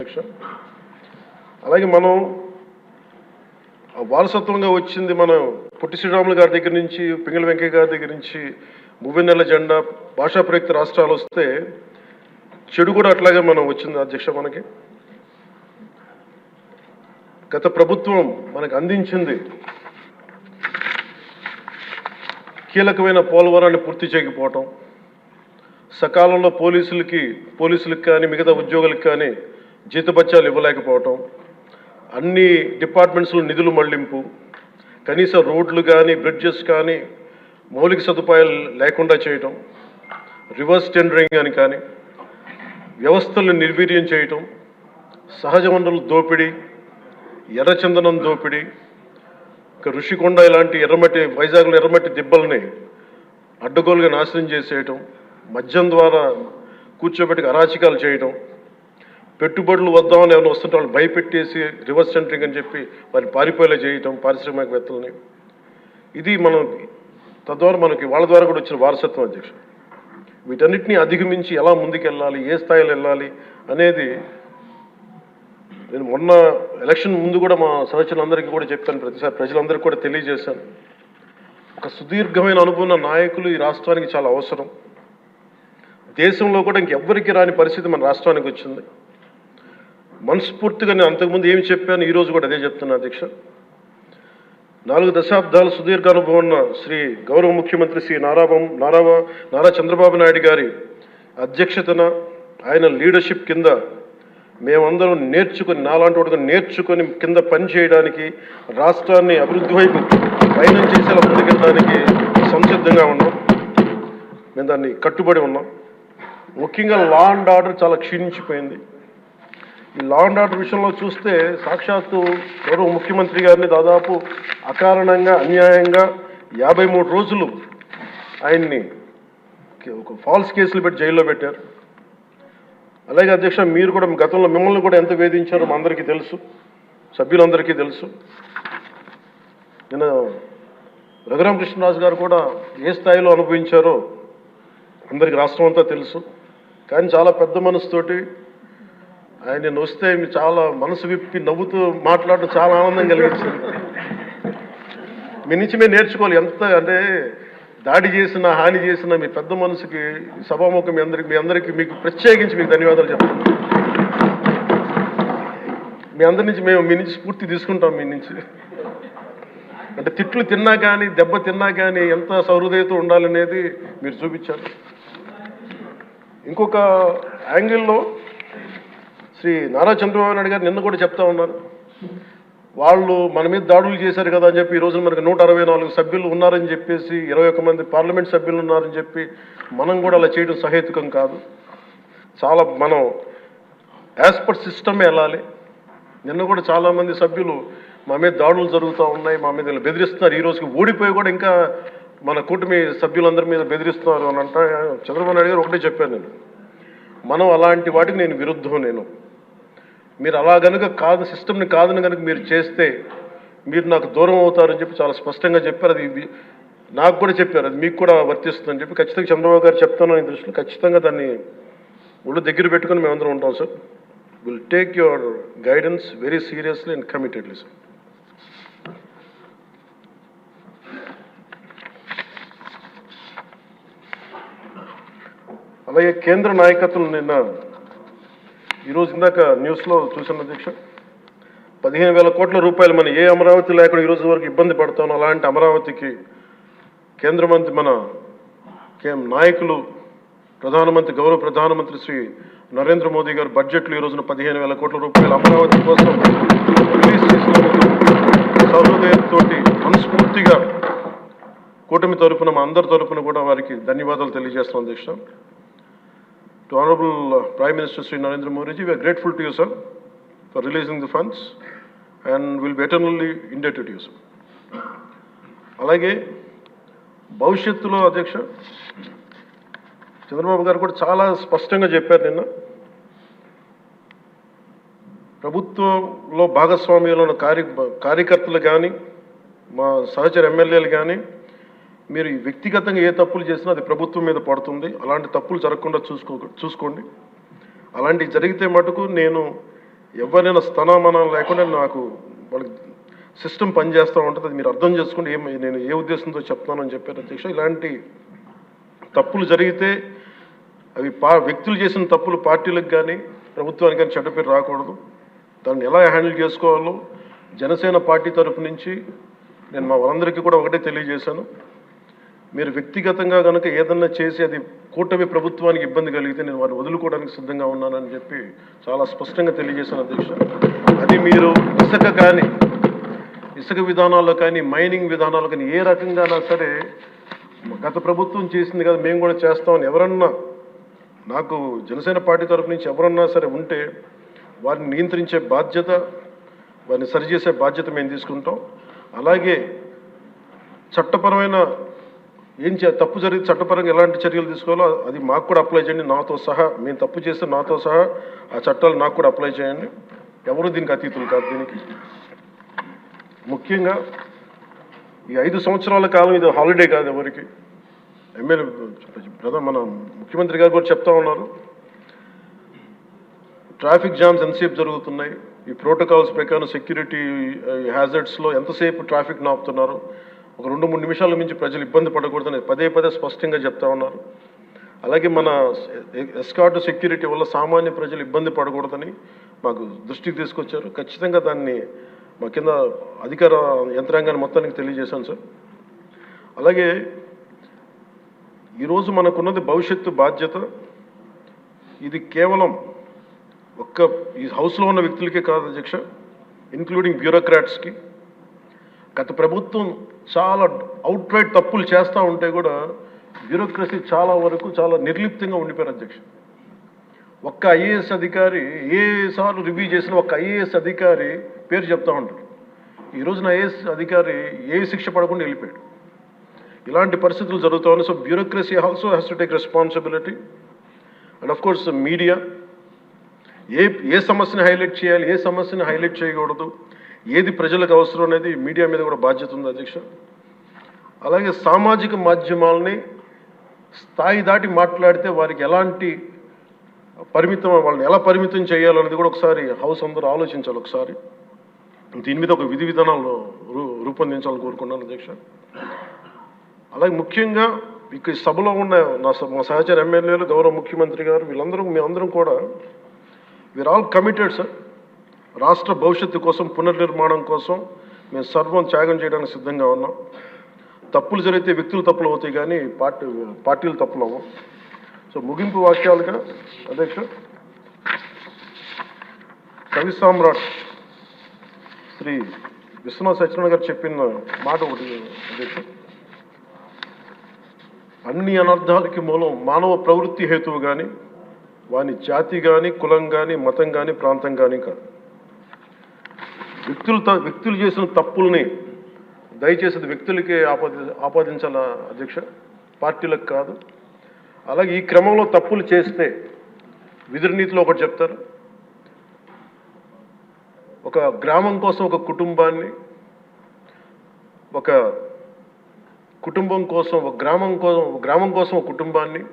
అధ్యక్ష. అలాగే మనం వారసత్వంగా వచ్చింది మనం పొట్టి శ్రీరాములు గారి దగ్గర నుంచి, పింగళి వెంకయ్య గారి దగ్గర నుంచి మువ్వెన్నెల జెండా, భాషా ప్రయుక్త రాష్ట్రాలు వస్తే చెడు కూడా అట్లాగే మనం వచ్చింది అధ్యక్ష. మనకి గత ప్రభుత్వం మనకు అందించింది కీలకమైన పోలవరాన్ని పూర్తి చేయకపోవటం, సకాలంలో పోలీసులకు కానీ మిగతా ఉద్యోగులకు కానీ జీతభత్యాలు ఇవ్వలేకపోవటం, అన్ని డిపార్ట్మెంట్స్లో నిధులు మళ్లింపు, కనీస రోడ్లు కానీ బ్రిడ్జెస్ కానీ మౌలిక సదుపాయాలు లేకుండా చేయటం, రివర్స్ టెండరింగ్ అని కానీ వ్యవస్థలను నిర్వీర్యం చేయటం, సహజ వనరుల దోపిడీ, ఎర్రచందనం దోపిడీ, ఋషికొండ ఇలాంటి వైజాగ్లో ఎర్రమట్టి దిబ్బల్ని అడ్డగోలుగా నాశనం చేసేయటం, మద్యం ద్వారా కూర్చోబెట్టి అరాచకాలు చేయటం, పెట్టుబడులు వద్దామని ఎవరైనా వస్తుంటే వాళ్ళు భయపెట్టేసి రివర్స్ సెంటరింగ్ అని చెప్పి వారిని పారిపోయేలా చేయటం పారిశ్రామికవేత్తలని. ఇది మనం తద్వారా మనకి వాళ్ళ ద్వారా కూడా వచ్చిన వారసత్వం అధ్యక్ష. వీటన్నిటిని అధిగమించి ఎలా ముందుకెళ్ళాలి, ఏ స్థాయిలో వెళ్ళాలి అనేది నేను మొన్న ఎలక్షన్ ముందు కూడా మా సహచరులందరికీ కూడా చెప్పాను, ప్రతిసారి ప్రజలందరికీ కూడా తెలియజేశాను. ఒక సుదీర్ఘమైన అనుభవం నాయకులు ఈ రాష్ట్రానికి చాలా అవసరం. దేశంలో కూడా ఇంకెవ్వరికి రాని పరిస్థితి మన రాష్ట్రానికి వచ్చింది. మనస్ఫూర్తిగా నేను అంతకుముందు ఏమి చెప్పాను, ఈరోజు కూడా అదే చెప్తున్నా అధ్యక్ష. 4 దశాబ్దాల సుదీర్ఘ అనుభవం ఉన్న శ్రీ గౌరవ ముఖ్యమంత్రి శ్రీ నారా చంద్రబాబు నాయుడు గారి అధ్యక్షతన, ఆయన లీడర్షిప్ కింద మేమందరం నేర్చుకుని, నాలాంటి వాడుగా నేర్చుకొని కింద పనిచేయడానికి, రాష్ట్రాన్ని అభివృద్ధి వైపు పయనం చేసేలా ముందుకెళ్ళడానికి సంసిద్ధంగా ఉన్నాం. మేము దాన్ని కట్టుబడి ఉన్నాం. ముఖ్యంగా లా అండ్ ఆర్డర్ చాలా క్షీణించిపోయింది. ఈ లా అండ్ ఆర్డర్ విషయంలో చూస్తే సాక్షాత్తు గౌరవ ముఖ్యమంత్రి గారిని దాదాపు అకారణంగా అన్యాయంగా 53 రోజులు ఆయన్ని ఒక ఫాల్స్ కేసులు పెట్టి జైల్లో పెట్టారు. అలాగే అధ్యక్ష, మీరు కూడా గతంలో మిమ్మల్ని కూడా ఎంత వేధించారో మా అందరికీ తెలుసు, సభ్యులందరికీ తెలుసు. నిన్న రఘురామకృష్ణరాజు గారు కూడా ఏ స్థాయిలో అనుభవించారో అందరికీ రాష్ట్రం అంతా తెలుసు. కానీ చాలా పెద్ద మనసుతోటి ఆయన వస్తే చాలా మనసు విప్పి నవ్వుతూ మాట్లాడడం చాలా ఆనందం కలిగించింది. మీ నుంచి మేము నేర్చుకోవాలి. ఎంత అంటే దాడి చేసిన, హాని చేసిన మీ పెద్ద మనసుకి సభాముఖం మీ అందరికీ మీకు ప్రత్యేకించి మీకు ధన్యవాదాలు చెప్తాను. మీ అందరి నుంచి మీ నుంచి స్ఫూర్తి తీసుకుంటాం. మీ నుంచి అంటే తిట్లు తిన్నా కానీ, దెబ్బ తిన్నా కానీ ఎంత సహృదయతో ఉండాలనేది మీరు చూపించారు. ఇంకొక యాంగిల్లో శ్రీ నారా చంద్రబాబు నాయుడు గారు నిన్న కూడా చెప్తా ఉన్నారు, వాళ్ళు మన మీద దాడులు చేశారు కదా అని చెప్పి ఈరోజు మనకు 164 సభ్యులు ఉన్నారని చెప్పేసి, 21 మంది పార్లమెంట్ సభ్యులు ఉన్నారని చెప్పి మనం కూడా అలా చేయడం సహేతుకం కాదు. చాలా మనం యాజ్ పర్ సిస్టమే వెళ్ళాలి. నిన్న కూడా చాలామంది సభ్యులు మా మీద దాడులు జరుగుతూ ఉన్నాయి, మా మీద బెదిరిస్తున్నారు, ఈ రోజుకి ఓడిపోయి కూడా ఇంకా మన కూటమి సభ్యులందరి మీద బెదిరిస్తున్నారు అని అంటే, చంద్రబాబు నాయుడు గారు ఒకటే చెప్పాను, మనం అలాంటి వాటికి నేను విరుద్ధం. మీరు అలా కనుక కాదు, సిస్టమ్ని కాదని కనుక మీరు చేస్తే మీరు నాకు దూరం అవుతారని చెప్పి చాలా స్పష్టంగా చెప్పారు. అది నాకు కూడా చెప్పారు, అది మీకు కూడా వర్తిస్తుందని చెప్పి ఖచ్చితంగా చంద్రబాబు గారు చెప్తాను. ఈ దృష్టిలో ఖచ్చితంగా దాన్ని ఒళ్ళు దగ్గర పెట్టుకుని మేమందరం ఉంటాం sir. Will take your guidance very seriously and committedly sir. అలాగే కేంద్ర నాయకత్వం నిన్న ఈరోజు ఇందాక న్యూస్లో చూసిన అధ్యక్ష, 15,000 కోట్ల రూపాయలు మన ఏ అమరావతి లేకుండా ఈరోజు వరకు ఇబ్బంది పడతాం, అలాంటి అమరావతికి కేంద్ర మంత్రి మన నాయకులు గౌరవ ప్రధానమంత్రి శ్రీ నరేంద్ర మోదీ గారు బడ్జెట్లో ఈ రోజున 15,000 కోట్ల రూపాయలు అమరావతి కోసం రిలీజ్ చేసినందుకు సహృదయంతో మనస్ఫూర్తిగా కూటమి తరఫున మా అందరి తరఫున కూడా వారికి ధన్యవాదాలు తెలియజేస్తాం అధ్యక్ష. To Honorable Prime Minister Sri Narendra Modi ji, we are grateful to you, sir, for releasing the funds and will be eternally indebted to you, sir. అలాగే భవిష్యత్తులో అధ్యక్ష చంద్రబాబు గారు కూడా చాలా స్పష్టంగా చెప్పారు నిన్న, ప్రభుత్వంలో భాగస్వామ్యంలో ఉన్న కార్యకర్తలు కానీ, మా సహచర ఎమ్మెల్యేలు కానీ, మీరు వ్యక్తిగతంగా ఏ తప్పులు చేసినా అది ప్రభుత్వం మీద పడుతుంది. అలాంటి తప్పులు జరగకుండా చూసుకోండి. అలాంటివి జరిగితే మటుకు నేను ఎవరైనా స్థనామానం లేకుండా నాకు వాళ్ళకి సిస్టమ్ పనిచేస్తూ ఉంటుంది. అది మీరు అర్థం చేసుకుంటే నేను ఏ ఉద్దేశంతో చెప్తానని చెప్పారు అధ్యక్ష. ఇలాంటి తప్పులు జరిగితే అవి వ్యక్తులు చేసిన తప్పులు పార్టీలకు కానీ ప్రభుత్వానికి కానీ చెడ్డ పేరు రాకూడదు. దాన్ని ఎలా హ్యాండిల్ చేసుకోవాలో జనసేన పార్టీ తరఫు నుంచి నేను మా వాళ్ళందరికీ కూడా ఒకటే తెలియజేశాను. మీరు వ్యక్తిగతంగా కనుక ఏదన్నా చేసి అది కూటమి ప్రభుత్వానికి ఇబ్బంది కలిగితే నేను వారిని వదులుకోవడానికి సిద్ధంగా ఉన్నానని చెప్పి చాలా స్పష్టంగా తెలియజేశాను అధ్యక్ష. అది మీరు ఇసుక విధానాల్లో కానీ మైనింగ్ విధానాల్లో కానీ ఏ రకంగానా సరే గత ప్రభుత్వం చేసింది కదా మేము కూడా చేస్తామని ఎవరన్నా నాకు జనసేన పార్టీ తరఫు నుంచి ఎవరన్నా సరే ఉంటే వారిని నియంత్రించే బాధ్యత, వారిని సరిచేసే బాధ్యత మేము తీసుకుంటాం. అలాగే చట్టపరమైన తప్పు జరిగితే చట్టపరంగా ఎలాంటి చర్యలు తీసుకోవాలో అది మాకు కూడా అప్లై చేయండి, నాతో సహా. మేము తప్పు చేస్తే నాతో సహా ఆ చట్టాలు నాకు కూడా అప్లై చేయండి. ఎవరు దీనికి అతీతులు కాదు. దీనికి ముఖ్యంగా ఈ 5 సంవత్సరాల కాలం ఇది హాలిడే కాదు ఎవరికి. మన ముఖ్యమంత్రి గారు కూడా చెప్తా ఉన్నారు, ట్రాఫిక్ జామ్స్ ఎంతసేపు జరుగుతున్నాయి, ఈ ప్రోటోకాల్స్ ప్రకారం సెక్యూరిటీ హ్యాజర్డ్స్లో ఎంతసేపు ట్రాఫిక్ నాపుతున్నారు, ఒక 2-3 నిమిషాల మించి ప్రజలు ఇబ్బంది పడకూడదని పదే స్పష్టంగా చెప్తా ఉన్నారు. అలాగే మన ఎస్కార్ట్ సెక్యూరిటీ వల్ల సామాన్య ప్రజలు ఇబ్బంది పడకూడదని మాకు దృష్టికి తీసుకొచ్చారు. ఖచ్చితంగా దాన్ని మా కింద అధికార యంత్రాంగాన్ని మొత్తానికి తెలియజేశాను సార్. అలాగే ఈరోజు మనకున్నది భవిష్యత్తు బాధ్యత. ఇది కేవలం ఈ హౌస్లో ఉన్న వ్యక్తులకే కాదు అధ్యక్ష, ఇంక్లూడింగ్ బ్యూరోక్రాట్స్కి. గత ప్రభుత్వం చాలా అవుట్రైట్ తప్పులు చేస్తూ ఉంటే కూడా బ్యూరోక్రసీ చాలా వరకు చాలా నిర్లిప్తంగా ఉండిపోయారు అధ్యక్ష. ఒక్క ఐఏఎస్ అధికారి ఏసార్లు రివ్యూ చేసిన ఒక్క ఐఏఎస్ అధికారి పేరు చెప్తా ఉంటారు. ఈ రోజున ఐఏఎస్ అధికారి ఏ శిక్ష పడకుండా వెళ్ళిపోయాడు. ఇలాంటి పరిస్థితులు జరుగుతూ ఉన్నాయి. So bureaucracy also has to take responsibility. And of course media ఏ సమస్యని హైలైట్ చేయాలి, ఏ సమస్యని హైలైట్ చేయకూడదు, ఏది ప్రజలకు అవసరం అనేది మీడియా మీద కూడా బాధ్యత ఉంది అధ్యక్ష. అలాగే సామాజిక మాధ్యమాలని స్థాయి దాటి మాట్లాడితే వారికి ఎలాంటి వాళ్ళని ఎలా పరిమితం చేయాలనేది కూడా ఒకసారి హౌస్ అందరూ ఆలోచించాలి. ఒకసారి దీని మీద ఒక విధి విధానాలు రూపొందించాలని కోరుకున్నాను అధ్యక్ష. అలాగే ముఖ్యంగా ఇక సభలో ఉన్న మా సహచర ఎమ్మెల్యేలు, గౌరవ ముఖ్యమంత్రి గారు, మేమందరం కూడా వీఆర్ ఆల్ కమిటెడ్ సార్. రాష్ట్ర భవిష్యత్తు కోసం, పునర్నిర్మాణం కోసం మేము సర్వం త్యాగం చేయడానికి సిద్ధంగా ఉన్నాం. తప్పులు జరిగితే వ్యక్తులు తప్పులు అవుతాయి కానీ పార్టీలు తప్పులు అవ్వం. సో ముగింపు వాక్యాలుగా అధ్యక్ష, కవి సామ్రాట్ శ్రీ విశ్వనాథ్ సత్యనారాయణ గారు చెప్పిన మాట ఒకటి అధ్యక్ష, అన్ని అనర్థాలకి మూలం మానవ ప్రవృత్తి హేతువు కానీ, వాని జాతి కానీ, కులం కానీ, మతం కానీ, ప్రాంతం కానీ కాదు. వ్యక్తులు చేసిన తప్పుల్ని దయచేసి వ్యక్తులకే ఆపాదించాల అధ్యక్ష, పార్టీలకు కాదు. అలాగే ఈ క్రమంలో తప్పులు చేస్తే విధి నీతిలో ఒకటి చెప్తారు, ఒక గ్రామం కోసం ఒక కుటుంబాన్ని, ఒక కుటుంబం కోసం ఒక గ్రామం కోసం ఒక కుటుంబాన్ని,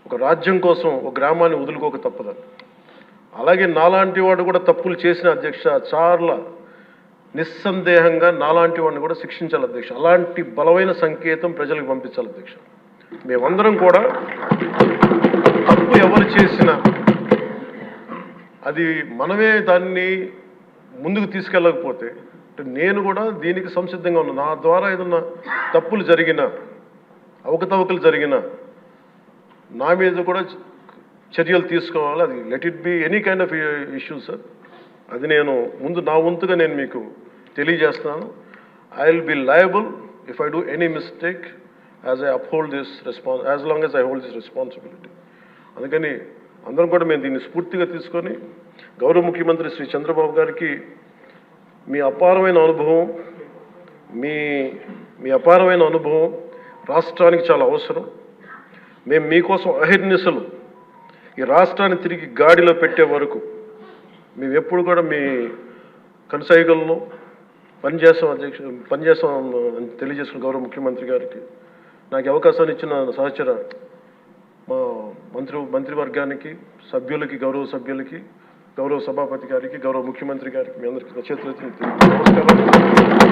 ఒక రాజ్యం కోసం ఒక గ్రామాన్ని వదులుకోక తప్పదని. అలాగే నాలాంటి వాడు కూడా తప్పులు చేసిన అధ్యక్ష చాలా నిస్సందేహంగా నాలాంటి వాడిని కూడా శిక్షించాలి అధ్యక్ష. అలాంటి బలమైన సంకేతం ప్రజలకు పంపించాలి అధ్యక్ష. మేమందరం కూడా తప్పు ఎవరు చేసినా అది మనమే దాన్ని ముందుకు తీసుకెళ్ళకపోతే, నేను కూడా దీనికి సంసిద్ధంగా ఉన్నాను. నా ద్వారా ఏదన్నా తప్పులు జరిగినా, అవకతవకలు జరిగినా నా మీద కూడా చర్యలు తీసుకోవాలి. అది let it be any kind of issues sir. అది నేను నా వంతుగా నేను మీకు తెలియజేస్తున్నాను. I will be liable if I do any mistake as I uphold this as long as I hold this responsibility. అందుకని అందరం కూడా మేము దీన్ని స్ఫూర్తిగా తీసుకొని గౌరవ ముఖ్యమంత్రి శ్రీ చంద్రబాబు గారికి మీ అపారమైన అనుభవం రాష్ట్రానికి చాలా అవసరం. మేము మీకోసం అహిర్నిశలు ఈ రాష్ట్రాన్ని తిరిగి గాడిలో పెట్టే వరకు మేము ఎప్పుడు కూడా మీ కనసాయిగల్లో పనిచేస్తాం అని తెలియజేసుకున్న గౌరవ ముఖ్యమంత్రి గారికి, నాకు అవకాశాన్ని ఇచ్చిన సహచర మా మంత్రివర్గానికి, సభ్యులకి, గౌరవ సభ్యులకి, గౌరవ సభాపతి గారికి, గౌరవ ముఖ్యమంత్రి గారికి, మీ అందరికీ నా చేతులెత్తి నమస్కారం.